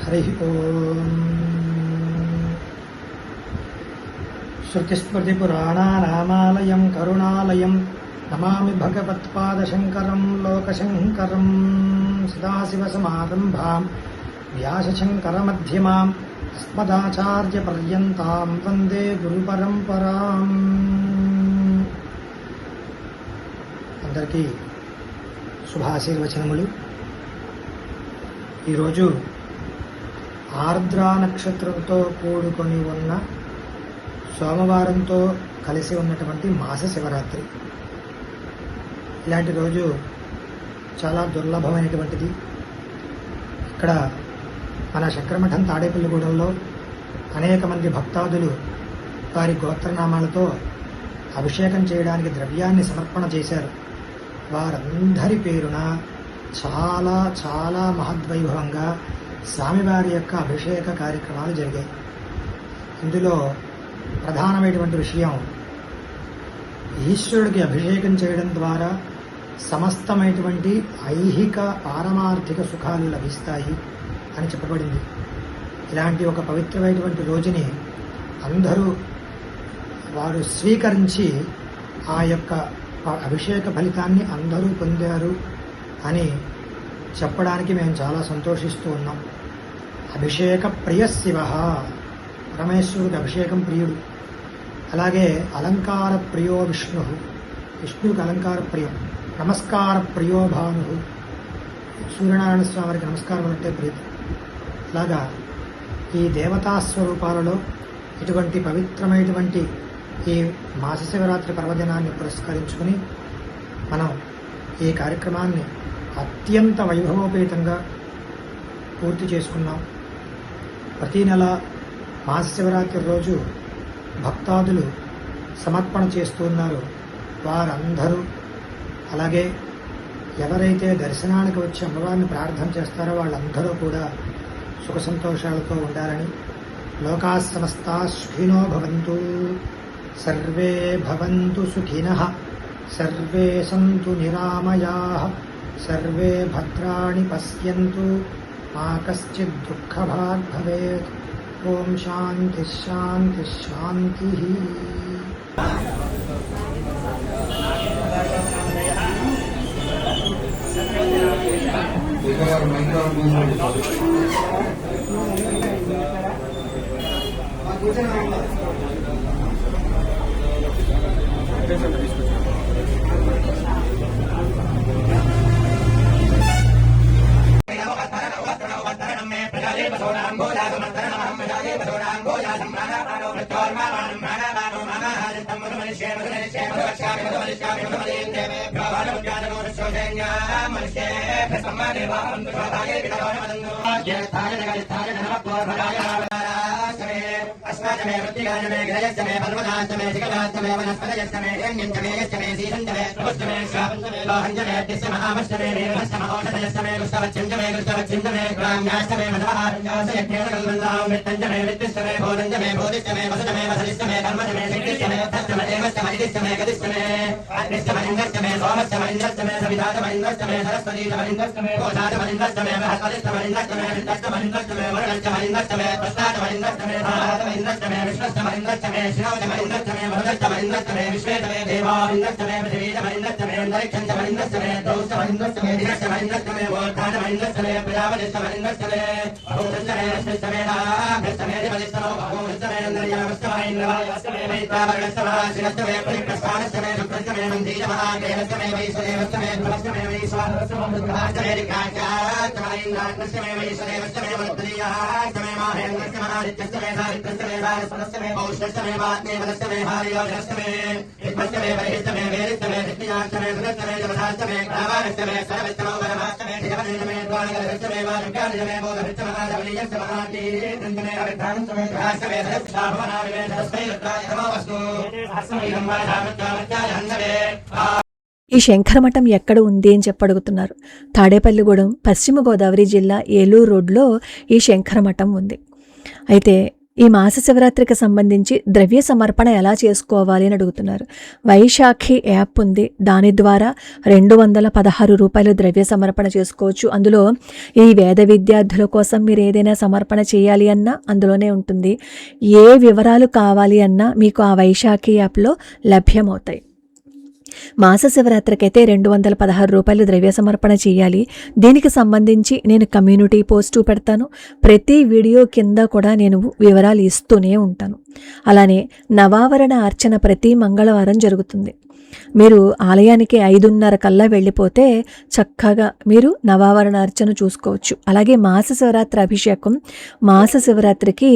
हरि ओम। श्रुतिस्मृतिपुराणानामालयं करुणालयं नमामि भगवत्पादशङ्करं लोकशङ्करं। सदाशिवसमारम्भां व्यासशङ्करमध्यमाम् अस्मदाचार्यपर्यन्तां वन्दे गुरुपरम्पराम्। అందరికీ శుభాశీర్వచనములు। ఈరోజు ఆర్ద్రా నక్షత్రంతో కూడుకొని ఉన్న సోమవారంతో కలిసి ఉన్నటువంటి మాస శివరాత్రి. ఇలాంటి రోజు చాలా దుర్లభమైనటువంటిది. ఇక్కడ మన శంకరమఠం తాడేపల్లిగూడెంలో అనేక మంది భక్తాదులు వారి గోత్రనామాలతో అభిషేకం చేయడానికి ద్రవ్యాన్ని సమర్పణ చేశారు. వారందరి పేరున చాలా చాలా మహద్వైభవంగా స్వామివారి యొక్క అభిషేక కార్యక్రమాలు జరిగాయి. ఇందులో ప్రధానమైనటువంటి విషయం, ఈశ్వరుడికి అభిషేకం చేయడం ద్వారా సమస్తమైనటువంటి ఐహిక పారమార్థిక సుఖాలు లభిస్తాయి అని చెప్పబడింది. ఇలాంటి ఒక పవిత్రమైనటువంటి రోజుని అందరూ వారు స్వీకరించి ఆ యొక్క అభిషేక ఫలితాన్ని అందరూ పొందారు అని చెప్పడానికి మేము చాలా సంతోషిస్తూ ఉన్నాం. అభిషేక ప్రియ శివ, పరమేశ్వరుడికి అభిషేకం ప్రియుడు. అలాగే అలంకార ప్రియో విష్ణు, విష్ణువుకి అలంకార ప్రియం. నమస్కార ప్రియో భాను, సూర్యనారాయణ స్వామికి నమస్కారం అంటే ప్రీతి. అలాగా ఈ దేవతా స్వరూపాలలో ఇటువంటి పవిత్రమైనటువంటి ఈ మాస శివరాత్రి పర్వదినాన్ని పురస్కరించుకుని మనం ఈ కార్యక్రమాన్ని అత్యంత వైభవోపేతంగా పూర్తి చేసుకున్నాం. ప్రతి నెల మాస శివరాత్రి రోజు భక్తాదులు సమర్పణ చేస్తున్నారు. వారందరూ, అలాగే ఎవరైతే దర్శనానికి వచ్చి అమ్మవారిని ప్రార్థన చేస్తారో వాళ్ళందరూ కూడా సుఖ సంతోషాలతో ఉండాలని, లోకా సమస్తా సుఖినో భవంతు, సర్వే భవంతు సుఖినః, సర్వే సంతు నిరామయాః, సర్వే భద్రాణి పశ్యంతు, మా కశ్చిద్ దుఃఖభాగ్ భవేత్. ఓం శాంతి శాంతి శాంతి. अस्माचमे वृत्तिगाचमे गिरयश्चमे पर्वताश्चमे शिखराश्चमे वनस्पतयश्चमे हिरण्यञ्चमे यश्चमे सीतञ्चमे प्रभुश्चमे श्रावञ्चमे लोहञ्चमे यस्य महामश्चमे वीरमश्चम औषधयश्चमे कृष्णवच्छञ्चमे कृष्णवच्छञ्चमे ग्राम्याश्चमे मधवारञ्चासयज्ञेन कल्मन्दां वित्तञ्चमे वित्तिश्चमे भोजञ्चमे भोदिश्चमे वसुचमे वसलिश्चमे कर्मचमे शक्तिश्चमे तश्चमे देवश्चमे इदिश्चमे गतिश्चमे अग्निश्चमे इन्द्रश्चमे सोमश्चमे इन्द्रश्चमे सविताश्चमे इन्द्रश्चमे सरस्वतीश्चमे इन्द्रश्चमे घोषाश्चमे इन्द्रश्चमे बृहस्पतिश्चमे इन्द्रश्चमे विष्णुश्चमे इन्द्रश्चमे वरुणश्चमे इन्द्रश्चमे प्रस्ताश्चमे इन्द्रश्चमे इंद्रश्चमे विष्णुश्चमे इंद्रश्चमे शिवश्चमे इंद्रश्चमे मरुदश्चमे इंद्रश्चमे विश्वेश्चमे देवा इंद्रश्चमे पृथिवीश्चमे इंद्रश्चमे अंतरिक्षश्चमे इंद्रश्चमे द्रौश्चमे इंद्रश्चमे दिशश्चमे इंद्रश्चमे वोत्थानश्चमे इंद्रश्चमे प्रजापतिश्चमे इंद्रश्चमे बहुश्चमे रश्मिश्चमे नाभ्यश्चमे दिवदिश्चमे बहुश्चमे इंद्रियावश्चमे इंद्रवायवश्चमे वैतावरणश्चमे शिरश्चमे प्रतिप्रस्थानश्चमे शुक्रश्चमे मन्दिरमहादेवश्चमे वैश्वदेवश्चमे ध्रुवश्चमे वैश्वानरश्चमे रुद्राश्चमे ऋग्राश्चमे इंद्राश्चमे वैश्वदेवश्चमे मरुद्रीयाश्चमे माहेन्द्रश्चमे आदित्यश्चमे सावित्रश्चमे सारस्वतश्चमे पौष्णश्चमे वात्मे वनश्चमे भार्योजनश्चमे विद्मश्चमे वरिष्ठमे वेदिश्चमे विष्णुयाश्चमे सुदश्चमे जमसाश्चमे ग्रावानश्चमे सर्वश्चमे वरमाश्चमे शिवनश्चमे द्वारकश्चमे वारुक्यानश्चमे बोधश्चमे आदवलीयश्चमे आतीन्द्रश्चमे अविद्धानश्चमे ग्रहाश्चमे सरस्वताभवनाविमे सरस्वै रुद्राय नमोऽस्तु सहस्रमीनं वाचामृत्यामृत्याय हन्नवे। ఈ శంకరమఠం ఎక్కడ ఉంది అని చెప్పి అడుగుతున్నారు. తాడేపల్లిగూడెం, పశ్చిమ గోదావరి జిల్లా, ఏలూరు రోడ్లో ఈ శంకరమఠం ఉంది. అయితే ఈ మాస శివరాత్రికి సంబంధించి ద్రవ్య సమర్పణ ఎలా చేసుకోవాలి అని అడుగుతున్నారు. వైశాఖి యాప్ ఉంది, దాని ద్వారా 216 రూపాయలు ద్రవ్య సమర్పణ చేసుకోవచ్చు. అందులో ఈ వేద విద్యార్థుల కోసం మీరు ఏదైనా సమర్పణ చేయాలి అన్నా అందులోనే ఉంటుంది. ఏ వివరాలు కావాలి అన్నా మీకు ఆ వైశాఖి యాప్లో లభ్యమవుతాయి. మాస శివరాత్రికి అయితే 216 రూపాయలు ద్రవ్య సమర్పణ చేయాలి. దీనికి సంబంధించి నేను కమ్యూనిటీ పోస్టు పెడతాను. ప్రతి వీడియో కింద కూడా నేను వివరాలు ఇస్తూనే ఉంటాను. అలానే నవావరణ అర్చన ప్రతి మంగళవారం జరుగుతుంది. మీరు ఆలయానికి 5:30 కల్లా వెళ్ళిపోతే చక్కగా మీరు నవావరణ అర్చన చూసుకోవచ్చు. అలాగే మాస శివరాత్రి అభిషేకం మాస శివరాత్రికి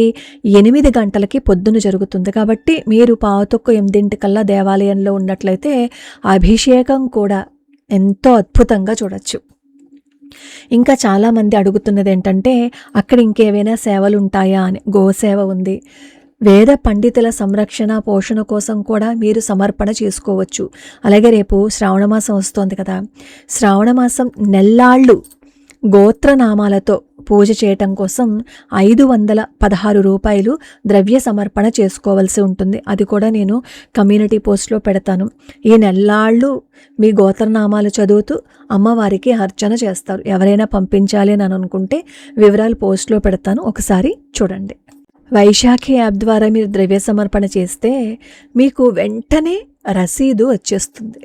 8 గంటలకి పొద్దున జరుగుతుంది. కాబట్టి మీరు 7:45 కల్లా దేవాలయంలో ఉన్నట్లయితే అభిషేకం కూడా ఎంతో అద్భుతంగా చూడొచ్చు. ఇంకా చాలామంది అడుగుతున్నది ఏంటంటే అక్కడ ఇంకేవైనా సేవలు ఉంటాయా అని. గోసేవ ఉంది. వేద పండితుల సంరక్షణ పోషణ కోసం కూడా మీరు సమర్పణ చేసుకోవచ్చు. అలాగే రేపు శ్రావణమాసం వస్తోంది కదా, శ్రావణమాసం నెల్లాళ్ళు గోత్రనామాలతో పూజ చేయటం కోసం 516 రూపాయలు ద్రవ్య సమర్పణ చేసుకోవాల్సి ఉంటుంది. అది కూడా నేను కమ్యూనిటీ పోస్ట్లో పెడతాను. ఈ నెల్లాళ్ళు మీ గోత్రనామాలు చదువుతూ అమ్మవారికి అర్చన చేస్తారు. ఎవరైనా పంపించాలి అని అనుకుంటే వివరాలు పోస్ట్లో పెడతాను, ఒకసారి చూడండి. వైశాఖి యాప్ ద్వారా మీరు ద్రవ్య సమర్పణ చేస్తే మీకు వెంటనే రసీదు వచ్చేస్తుంది.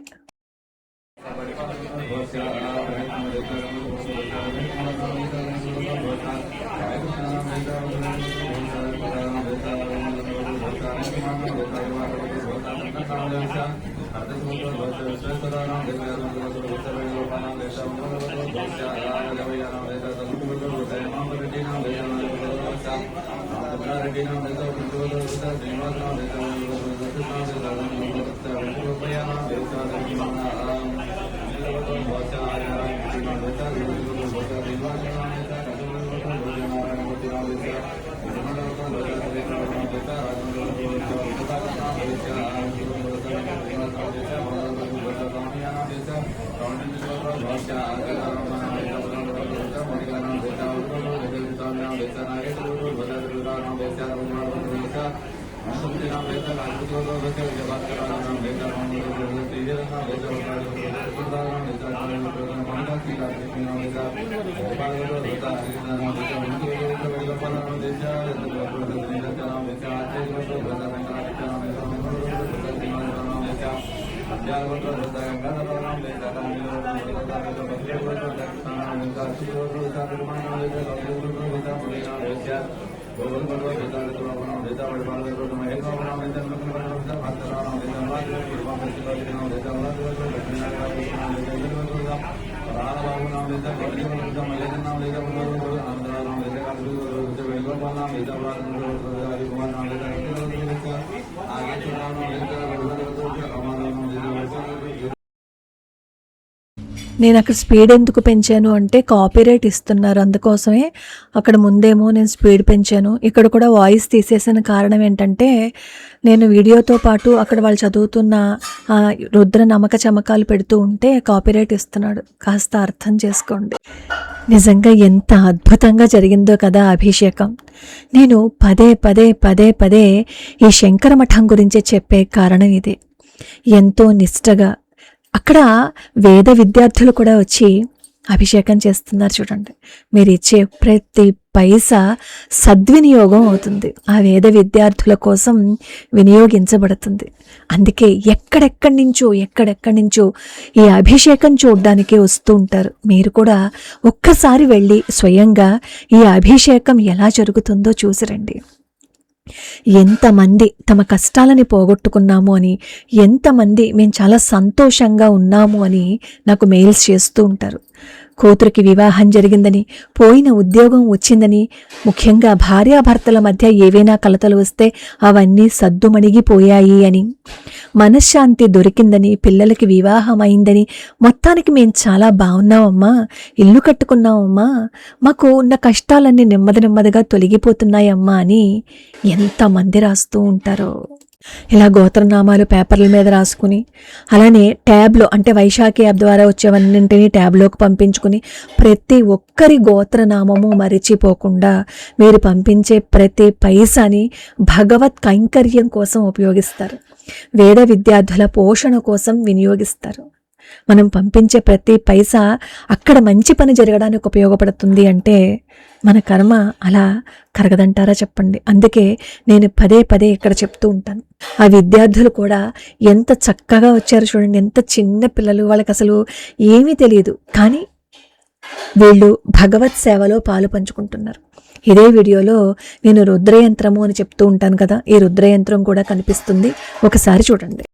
నేను అక్కడ స్పీడ్ ఎందుకు పెంచాను అంటే కాపీరైట్ ఇస్తున్నారు, అందుకోసమే అక్కడ ముందేమో నేను స్పీడ్ పెంచాను. ఇక్కడ కూడా వాయిస్ తీసేసిన కారణం ఏంటంటే నేను వీడియోతో పాటు అక్కడ వాళ్ళు చదువుతున్న రుద్ర నమక చమకాలు పెడుతూ ఉంటే కాపీరైట్ ఇస్తున్నాడు. కాస్త అర్థం చేసుకోండి. నిజంగా ఎంత అద్భుతంగా జరిగిందో కదా అభిషేకం. నేను పదే పదే పదే పదే ఈ శంకర మఠం గురించి చెప్పే కారణం ఇది. ఎంతో నిష్టగా అక్కడ వేద విద్యార్థులు కూడా వచ్చి అభిషేకం చేస్తున్నారు. చూడండి, మీరు ఇచ్చే ప్రతి పైసా సద్వినియోగం అవుతుంది, ఆ వేద విద్యార్థుల కోసం వినియోగించబడుతుంది. అందుకే ఎక్కడెక్కడి నుంచో ఈ అభిషేకం చూడడానికి వస్తూ ఉంటారు. మీరు కూడా ఒక్కసారి వెళ్ళి స్వయంగా ఈ అభిషేకం ఎలా జరుగుతుందో చూసిరండి. ఎంతమంది తమ కష్టాలని పోగొట్టుకున్నాము అని, ఎంతమంది మేము చాలా సంతోషంగా ఉన్నాము అని నాకు మెయిల్స్ చేస్తూ ఉంటారు. కూతురికి వివాహం జరిగిందని, పోయిన ఉద్యోగం వచ్చిందని, ముఖ్యంగా భార్యాభర్తల మధ్య ఏవైనా కలతలు వస్తే అవన్నీ సద్దుమణిగిపోయాయి అని, మనశ్శాంతి దొరికిందని, పిల్లలకి వివాహం అయిందని, మొత్తానికి మేము చాలా బాగున్నామమ్మా, ఇల్లు కట్టుకున్నామమ్మా, మాకు ఉన్న కష్టాలన్నీ నెమ్మదిగా తొలగిపోతున్నాయమ్మా అని ఎంతమంది రాస్తూ ఉంటారో. ఇలా గోత్రనామాలు పేపర్ల మీద రాసుకుని, అలానే ట్యాబ్లో అంటే వైశాఖి యాప్ ద్వారా వచ్చేవన్నింటినీ ట్యాబ్లోకి పంపించుకుని, ప్రతి ఒక్కరి గోత్రనామము మరిచిపోకుండా మీరు పంపించే ప్రతి పైసాని భగవత్ కైంకర్యం కోసం ఉపయోగిస్తారు. వేద విద్యార్థుల పోషణ కోసం వినియోగిస్తారు. మనం పంపించే ప్రతి పైసా అక్కడ మంచి పని జరగడానికి ఉపయోగపడుతుంది అంటే మన కర్మ అలా కరగదంటారా చెప్పండి. అందుకే నేను పదే పదే ఇక్కడ చెప్తూ ఉంటాను. ఆ విద్యార్థులు కూడా ఎంత చక్కగా వచ్చారు చూడండి. ఎంత చిన్న పిల్లలు, వాళ్ళకి అసలు ఏమీ తెలియదు, కానీ వీళ్ళు భగవత్ సేవలో పాలు పంచుకుంటున్నారు. ఇదే వీడియోలో నేను రుద్రయంత్రము అని చెప్తూ ఉంటాను కదా, ఈ రుద్రయంత్రం కూడా కనిపిస్తుంది, ఒకసారి చూడండి.